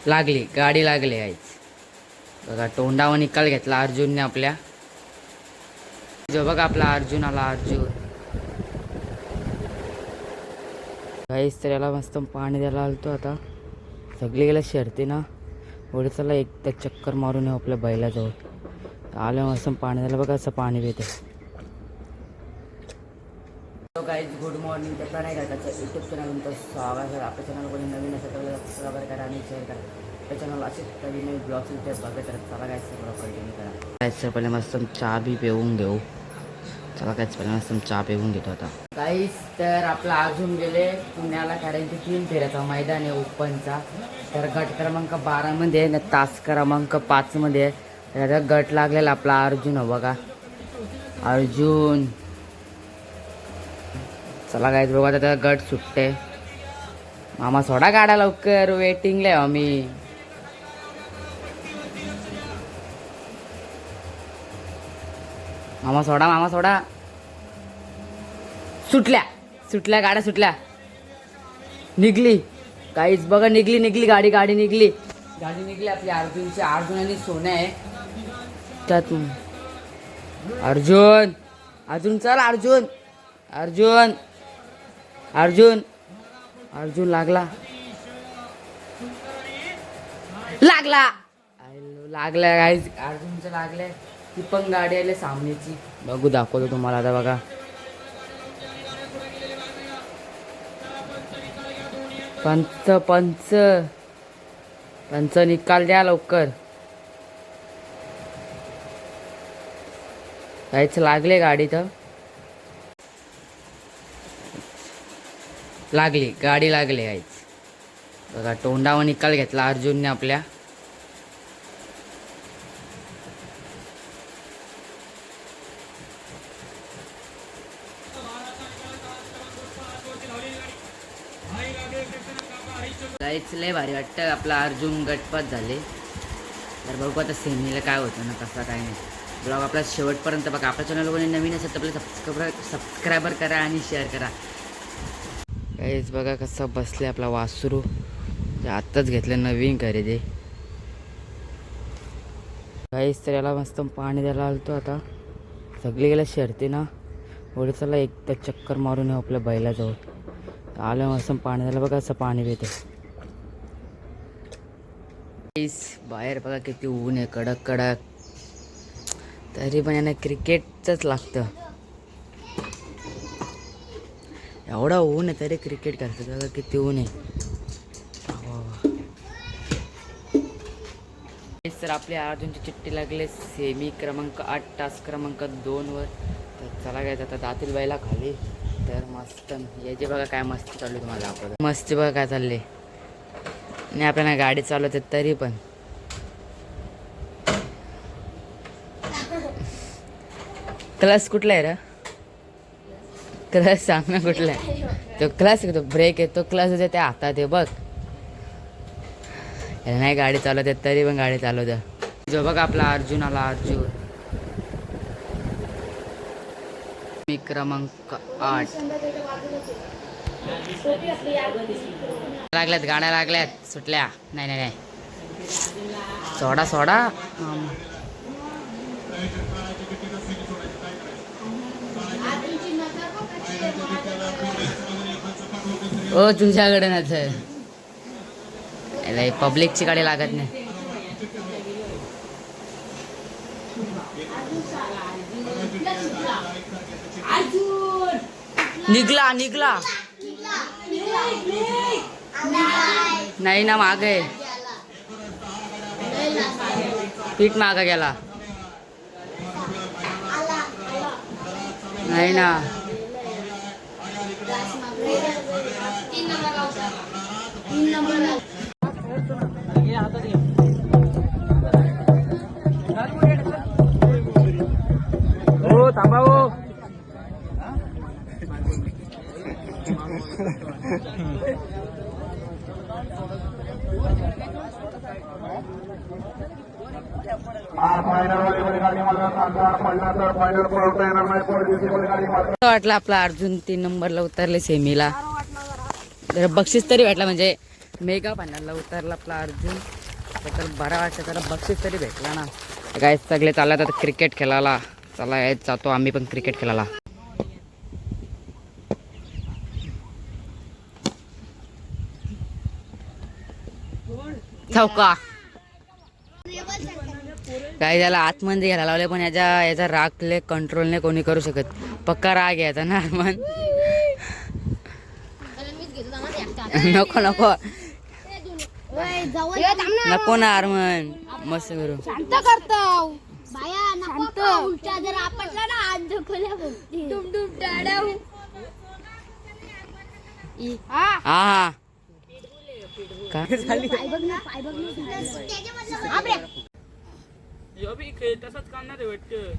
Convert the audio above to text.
लागली गाडी लागली आहेच बघा. तोंडावर निकाल घेतला अर्जुनने आपल्या. जो बघा आपला अर्जुन आला. अर्जुन काहीच तर याला मस्त पाणी द्यायला आलतो. आता सगळी गेल्या शर्ती ना एवढे. चला एकदा चक्कर मारून येऊ आपल्या बैलाजवळ. आलं मस्त पाणी द्यायला. बघा असं पाणी पिते. Guys good morning. त्याचा नाही का त्याच्या यूट्यूब चॅनलनंतर स्वागत आहे. आपल्या चॅनल कोणी नवीन असेल तर सबस्क्राईब करा आणि शेअर करा. त्या चॅनल असेच कधी नवीन ब्लॉग्स ते बघत राहत. चला काय सगळं कंटिन्यू करा. काहीच पहिले मस्त चहा बी पिऊन घेऊ. चला काहीच पहिले मस्त चहा पिऊन घेतो आता. काहीच तर आपला अर्जुन गेले पुण्याला कारण की 3 फेऱ्याचा मैदान आहे ओपनचा. तर गट क्रमांक 12 मध्ये आहे, तास क्रमांक 5 मध्ये आहे. त्याचा गट लागलेला आपला अर्जुन हो बघा. अर्जुन चला काय बघा त्याचा गट सुटते. मामा सोडा गाडा लवकर. वेटिंगला आहे आम्ही. मामा सोडा. मामा सोडा. सुटल्या सुटल्या गाड्या सुटल्या. निघली काहीच बघा. निघली गाडी निघली. गाडी निघली आपली अर्जुनची. अर्जुन आणि सोन्या आहे त्यात. अर्जुन अर्जुन चल. अर्जुन अर्जुन अर्जुन अर्जुन लागला काहीच. अर्जुनचं लागलंय. ती पण गाडी आली सामनेची. बघू दाखवतो तुम्हाला आता बघा. पंच निकाल द्या लवकर. काहीच लागले गाडी तर. लागली गाडी लागली काहीच बघा. तोंडावर निकाल घेतला अर्जुनने आपल्या. काहीच लय भारी वाटतं. आपला अर्जुन गटपात झाले. तर बघू आता सेमीला काय होतं ना कसं काय नाही. ब्लॉग आपला शेवटपर्यंत बघा. आपल्या चॅनल कोणी नवीन असेल तर आपल्याला सबस्क्राईबर करा आणि शेअर करा. काहीच बघा कसं बसले आपला वासरू. आत्ताच घेतलं नवीन खरेदी. काहीच तर याला मस्त पाणी द्यायला आलतो. आता सगळी गेल्या शर्ती ना एवढे. चला एकदा चक्कर मारून येऊ आपल्या बैलाजवळ. आलं मस्त पाणी द्यायला. बघा असं पाणी पिते. बाहेर बघा किती ऊन आहे कडक कडक. तरी पण यांना क्रिकेटच लागतं. एवढा ऊन आहे तरी क्रिकेट खेळतात बघा. किती ऊन आहे. तर आपल्या अर्जुनची चिठ्ठी लागले सेमी क्रमांक 8 तास क्रमांक 2 वर. तर चला काय आता दातील बाईला खाली. तर मस्त याचे बघा काय मस्त चालू आहे तुम्हाला दाखवतो. मस्त बघा काय चालले. नाही आपल्याला गाडी चालवते तरी पण. क्लास कुठला आहे रे. क्लास सांग ना कुठला आहे. तो क्लास आहे तो ब्रेक आहे तो क्लास आहे त्या हातात आहे बघ. नाही गाडी चालवते तरी पण गाडी चालवते. जो बघा आपला अर्जुन आला. अर्जुन क्रमांक 8. लागल्यात गाड्या लागल्यात सुटल्या. नाही सोडा सोडा. ओ तुझ्याकडे ना पब्लिकची गाडी लागत नाही. निघला नाही ना. मागे पीठ मागा गेला. नाही ना. हो थांबा हो. वाटलं आपला अर्जुन 3 नंबरला उतरले सेमीला. तर बक्षीस तरी भेटला म्हणजे मेगा फायनलला उतरला आपला अर्जुन. तर बरा वाटतं, त्याला बक्षीस तरी भेटला ना. काय सगळे चालत आता क्रिकेट खेळायला. चला यायच जातो आम्ही पण क्रिकेट खेळायला. चौका काय त्याला आतमध्ये घ्यायला लावले, पण याचा रागले कंट्रोल नाही कोणी करू शकत. पक्का राग यायचा ना अरमान. नको नको नको ना अरमान, मस्त करू. शांत करतो बाया नको उलटा जर आपटला ना आज ढकलल्या बघती डुम डुम टाडाव हा हा काय झाली. पाय बघ ना त्याच्यामध्ये यो बी खेळ तसंच करणार आहे वाटतं.